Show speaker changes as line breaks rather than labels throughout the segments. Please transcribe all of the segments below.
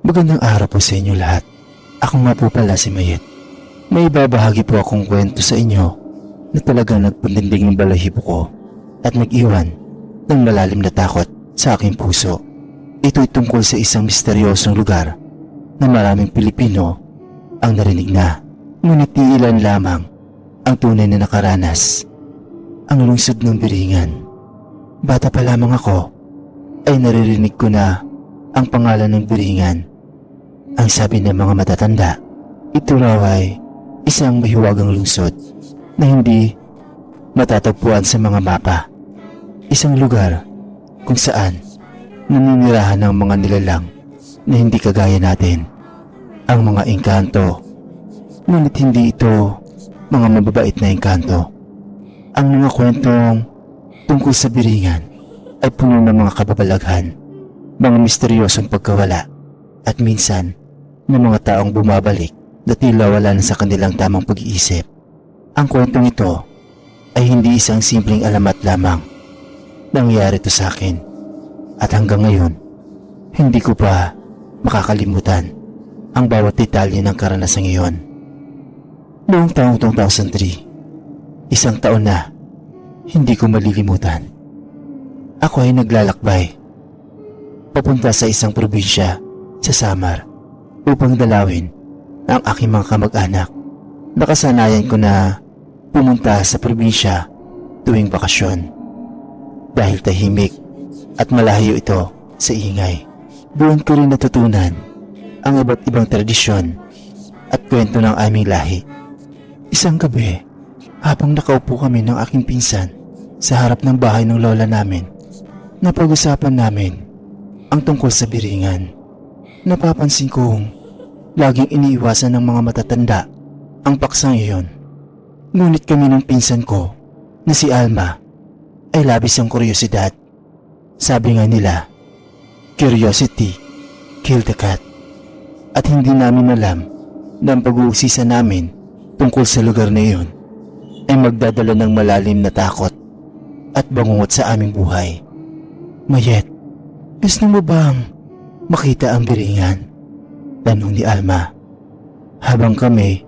Magandang araw po sa inyo lahat. Ako nga po pala si Mayet. May ibabahagi po akong kwento sa inyo na talagang nagpandindig ng balahibo ko at nag-iwan ng malalim na takot sa aking puso. Ito'y tungkol sa isang misteryosong lugar na maraming Pilipino ang narinig na, ngunit di ilan lamang ang tunay na nakaranas. Ang lungsod ng Biringan. Bata pa lamang ako ay naririnig ko na ang pangalan ng Biringan. Ang sabi ng mga matatanda, ito raw ay isang mahiwagang lungsod na hindi matatagpuan sa mga mapa. Isang lugar kung saan naninirahan ng mga nilalang na hindi kagaya natin, ang mga engkanto. Ngunit hindi ito mga mababait na engkanto. Ang mga kwentong tungkol sa Biringan ay puno ng mga kababalaghan, mga misteryosong pagkawala at minsan ng mga taong bumabalik na tila wala na sa kanilang tamang pag-iisip. Ang kwentong ito ay hindi isang simpleng alamat lamang. Nangyari ito sa akin at hanggang ngayon hindi ko pa makakalimutan ang bawat detalye ng karanasang iyon. Noong taong 2003, isang taon na hindi ko malilimutan. Ako ay naglalakbay papunta sa isang probinsya sa Samar upang dalawin ang aking mga kamag-anak. Nakasanayan ko na pumunta sa probinsya tuwing bakasyon dahil tahimik at malayo ito sa ingay. Doon ko rin natutunan ang iba't ibang tradisyon at kwento ng aming lahi. Isang gabi, habang nakaupo kami ng aking pinsan sa harap ng bahay ng lola namin, napag-usapan namin ang tungkol sa Biringan. Napapansin kong laging iniiwasan ng mga matatanda ang paksang iyon. Ngunit kami ng pinsan ko na si Alma ay labis ang kuryosidad. Sabi nga nila, curiosity killed the cat. At hindi namin alam na ang pag-uusisa namin tungkol sa lugar na iyon ay magdadala ng malalim na takot at bangungot sa aming buhay. Mayet, gusto mo bang makita ang Biringan? Tanong ni Alma. Habang kami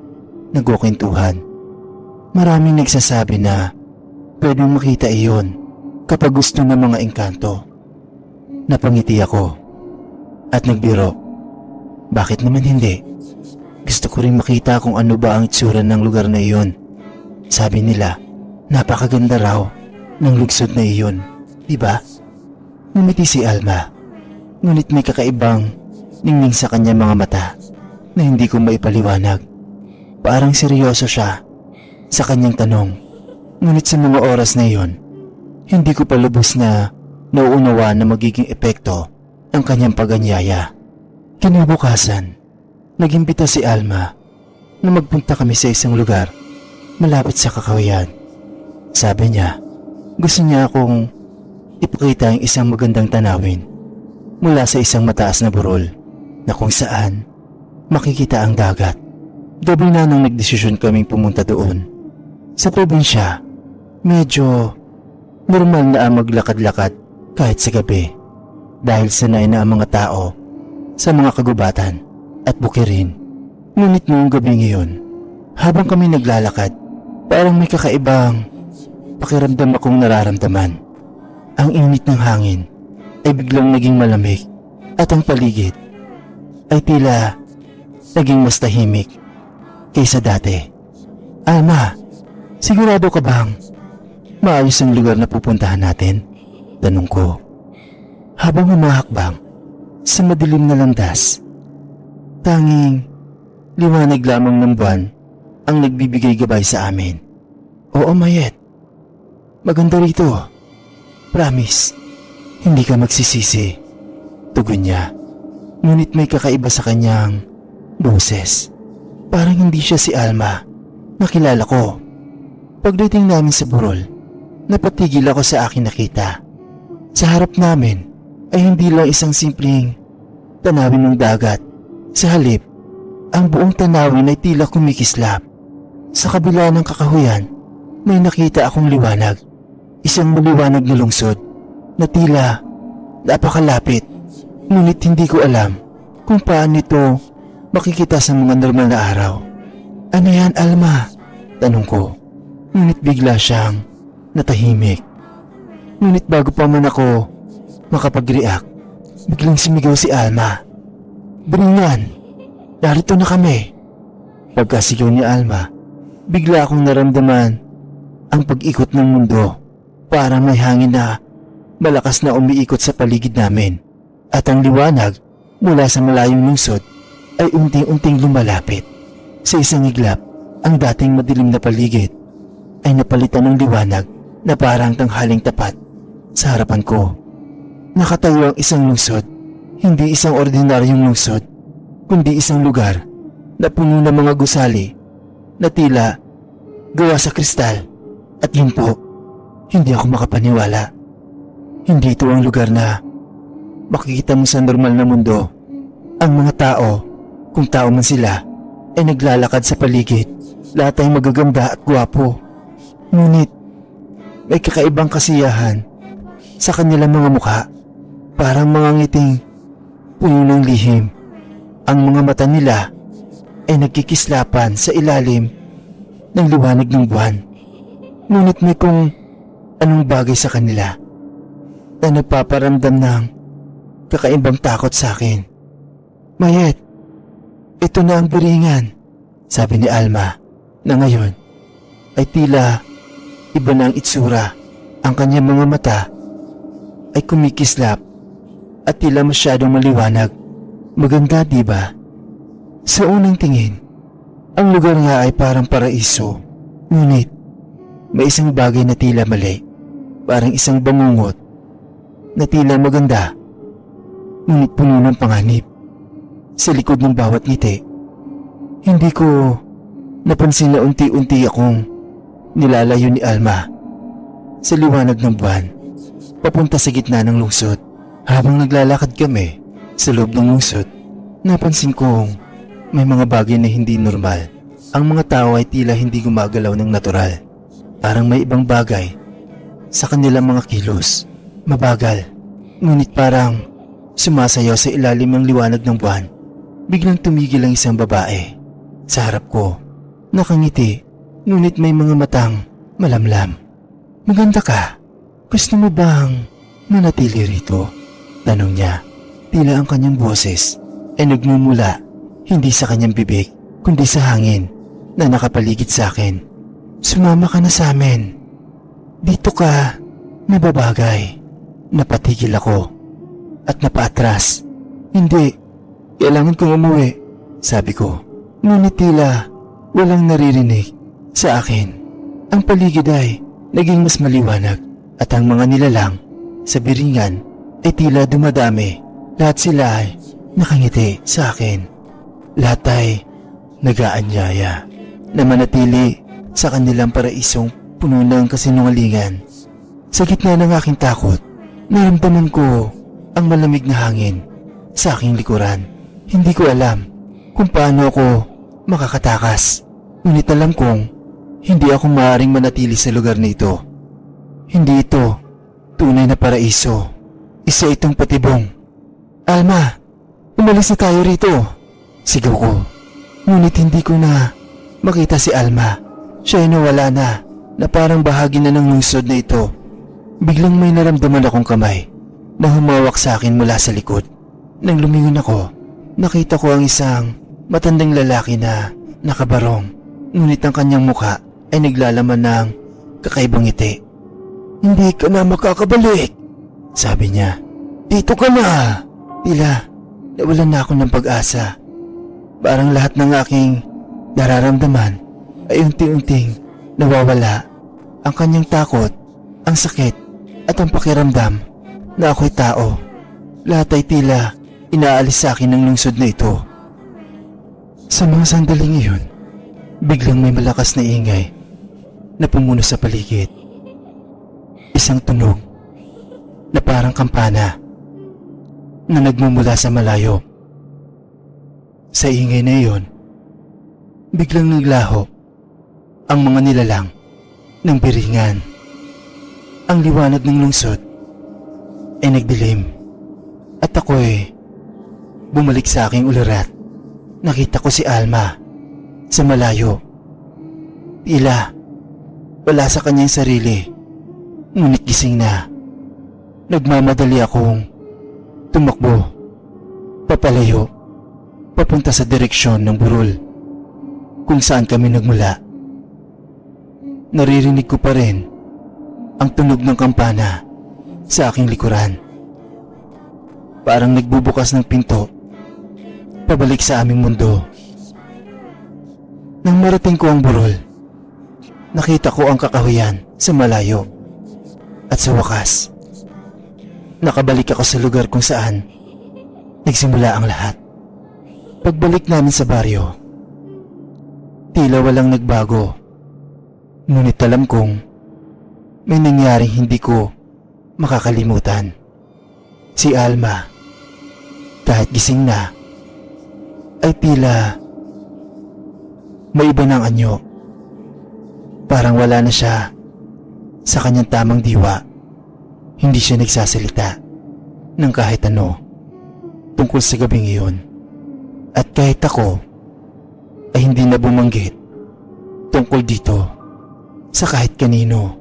nagkukwentuhan, maraming nagsasabi na pwedeng makita iyon kapag gusto ng mga engkanto. Napangiti ako at nagbiro. Bakit naman hindi? Gusto ko rin makita kung ano ba ang itsura ng lugar na iyon. Sabi nila, napakaganda raw ng lugsod na iyon, diba? Ngumiti si Alma, ngunit may kakaibang ningning sa kanya mga mata na hindi ko maipaliwanag. Parang seryoso siya sa kanyang tanong. Ngunit sa mga oras na iyon, hindi ko pa lubos na nauunawaan na magiging epekto ng kanyang pag-anyaya. Kinabukasan, nagimbita si Alma na magpunta kami sa isang lugar malapit sa Kakawayan. Sabi niya, gusto niya akong ipakita ang isang magandang tanawin mula sa isang mataas na burol na kung saan makikita ang dagat. Gabi na nang nagdesisyon kaming pumunta doon. Sa probinsya, medyo normal na ang maglakad-lakad kahit sa gabi dahil sanay na ang mga tao sa mga kagubatan at bukirin. Ngunit noong gabi ngayon, habang kami naglalakad, parang may kakaibang pakiramdam akong nararamdaman. Ang init ng hangin ay biglang naging malamig at ang paligid ay tila naging mas tahimik kaysa dati. Alma, sigurado ka bang maayos ang lugar na pupuntahan natin? Tanong ko. Habang humahakbang sa madilim na landas, tanging liwanag lamang ng buwan ang nagbibigay gabay sa amin. Oo, Mayet. Maganda rito. Promise, hindi ka magsisisi. Tugon niya. Ngunit may kakaiba sa kanyang boses. Parang hindi siya si Alma na kilala ko. Pagdating namin sa burol, napatigil ako sa aking nakita. Sa harap namin ay hindi lang isang simpleng tanawin ng dagat. Sa halip, ang buong tanawin ay tila kumikislap. Sa kabila ng kakahuyan, may nakita akong liwanag. Isang maliwanag na lungsod na tila napakalapit. Ngunit hindi ko alam kung paano ito makikita sa mga normal na araw. Ano yan, Alma? Tanong ko. Ngunit bigla siyang natahimik. Ngunit bago pa man ako makapag-react, biglang sumigaw si Alma. Bringan, narito na kami. Pagkasigaw ni Alma, bigla akong naramdaman ang pag-ikot ng mundo. Parang may hangin na malakas na umiikot sa paligid namin. At ang liwanag mula sa malayong lungsod ay unting-unting lumalapit. Sa isang iglap, ang dating madilim na paligid ay napalitan ng liwanag na parang tanghaling tapat sa harapan ko. Nakatayo ang isang lungsod, hindi isang ordinaryong lungsod, kundi isang lugar na puno ng mga gusali na tila gawa sa kristal. At yun po, hindi ako makapaniwala. Hindi ito ang lugar na makikita mo sa normal na mundo. Ang mga tao, kung tao man sila, ay naglalakad sa paligid. Lahat ay magaganda at gwapo. Ngunit, may kakaibang kasiyahan sa kanilang mga mukha. Parang mga ngiting puno ng lihim. Ang mga mata nila ay nagkikislapan sa ilalim ng liwanag ng buwan. Ngunit may kung anong bagay sa kanila na nagpaparamdam ng kakaibang takot sa akin. Mayet, ito na ang biringan, sabi ni Alma, na ngayon ay tila iba na ang itsura. Ang kanyang mga mata ay kumikislap at tila masyadong maliwanag. Maganda, diba? Sa unang tingin, ang lugar nga ay parang paraiso. Ngunit, may isang bagay na tila mali. Parang isang bangungot na tila maganda, ngunit puno ng panganib. Sa likod ng bawat ngiti, hindi ko napansin na unti-unti akong nilalayo ni Alma sa liwanag ng buwan, papunta sa gitna ng lungsod. Habang naglalakad kami sa loob ng lungsod, napansin kong may mga bagay na hindi normal. Ang mga tao ay tila hindi gumagalaw ng natural. Parang may ibang bagay sa kanilang mga kilos. Mabagal, ngunit parang sumasayaw sa ilalim ng liwanag ng buwan. Biglang tumigil ang isang babae sa harap ko. Nakangiti, ngunit may mga matang malamlam. Maganda ka. Gusto mo bang manatili rito? Tanong niya. Tila ang kanyang boses ay nagmumula hindi sa kanyang bibig kundi sa hangin na nakapaligid sa akin. Sumama ka na sa amin. Dito ka nababagay. Napatigil ako at napaatras. Hindi, kailangan kong umuwi, sabi ko. Ngunit tila walang naririnig sa akin. Ang paligid ay naging mas maliwanag at ang mga nilalang sa biringan ay tila dumadami. Lahat sila ay nakangiti sa akin. Lahat ay nag-aanyaya na manatili sa kanilang paraisong puno ng kasinungalingan. Sa gitna ng aking takot, naramdaman ko ang malamig na hangin sa aking likuran. Hindi ko alam kung paano ako makakatakas. Ngunit alam kong hindi ako maaaring manatili sa lugar na ito. Hindi ito tunay na paraiso. Isa itong patibong. Alma, umalis na tayo rito, sigaw ko. Ngunit hindi ko na makita si Alma. Siya ay nawala na parang bahagi na ng lungsod na ito. Biglang may naramdaman akong kamay na humawak sa akin mula sa likod. Nang lumingon ako, nakita ko ang isang matandang lalaki na nakabarong. Ngunit ang kanyang mukha ay naglalaman ng kakaibang ngiti. Hindi ka na makakabalik, sabi niya. Dito ka na. Tila nawalan na ako ng pag-asa. Parang lahat ng aking nararamdaman ay unti-unting nawawala. Ang kanyang takot, ang sakit at ang pakiramdam na ako'y tao. Lahat ay tila inaalis sa akin ng lungsod na ito. Sa mga sandaling iyon, biglang may malakas na ingay na pumuno sa paligid. Isang tunog na parang kampana na nagmumula sa malayo. Sa ingay na iyon, biglang naglaho ang mga nilalang ng biringan. Ang liwanag ng lungsod ay nagdilim at ako'y bumalik sa aking ulirat. Nakita ko si Alma sa malayo. Tila wala sa kanyang sarili, ngunit gising na. Nagmamadali akong tumakbo papalayo, papunta sa direksyon ng burol kung saan kami nagmula. Naririnig ko pa rin ang tunog ng kampana sa aking likuran. Parang nagbubukas ng pinto pabalik sa aming mundo. Nang marating ko ang burol, nakita ko ang kakahuyan sa malayo. At sa wakas, nakabalik ako sa lugar kung saan nagsimula ang lahat. Pagbalik namin sa baryo, tila walang nagbago. Ngunit alam kong may nangyaring hindi ko makakalimutan. Si Alma, kahit gising na, ay tila may iba ng anyo. Parang wala na siya sa kanyang tamang diwa. Hindi siya nagsasalita ng kahit ano tungkol sa gabing iyon. At kahit ako ay hindi na bumanggit tungkol dito sa kahit kanino.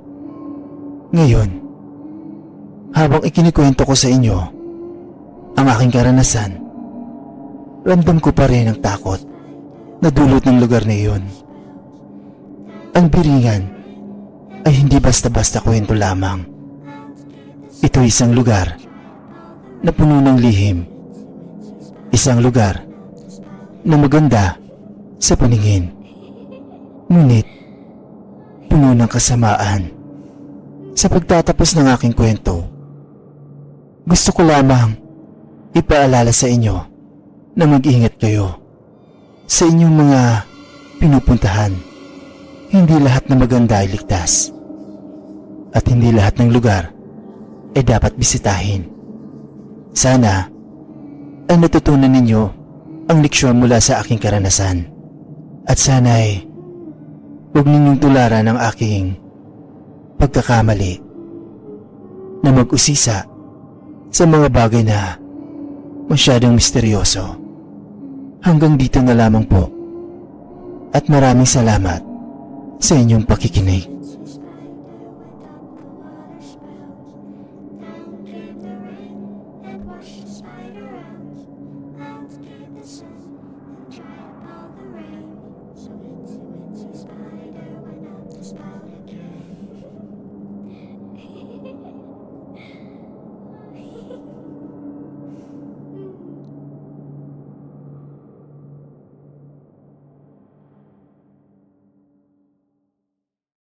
Ngayon, habang ikinikwento ko sa inyo ang aking karanasan, ramdam ko pa rin ang takot na dulot ng lugar na iyon. Ang Biringan ay hindi basta-basta kwento lamang. Ito isang lugar na puno ng lihim. Isang lugar na maganda sa paningin, ngunit puno ng kasamaan. Sa pagtatapos ng aking kwento, gusto ko lamang ipaalala sa inyo na mag-ingat kayo sa inyong mga pinupuntahan. Hindi lahat na maganda ay ligtas, at hindi lahat ng lugar ay dapat bisitahin. Sana ay natutunan ninyo ang leksyon mula sa aking karanasan, at sana ay huwag ninyong tularan ang aking pagkakamali na mag-usisa sa mga bagay na masyadong misteryoso. Hanggang dito na lamang po, at maraming salamat sa inyong pakikinig.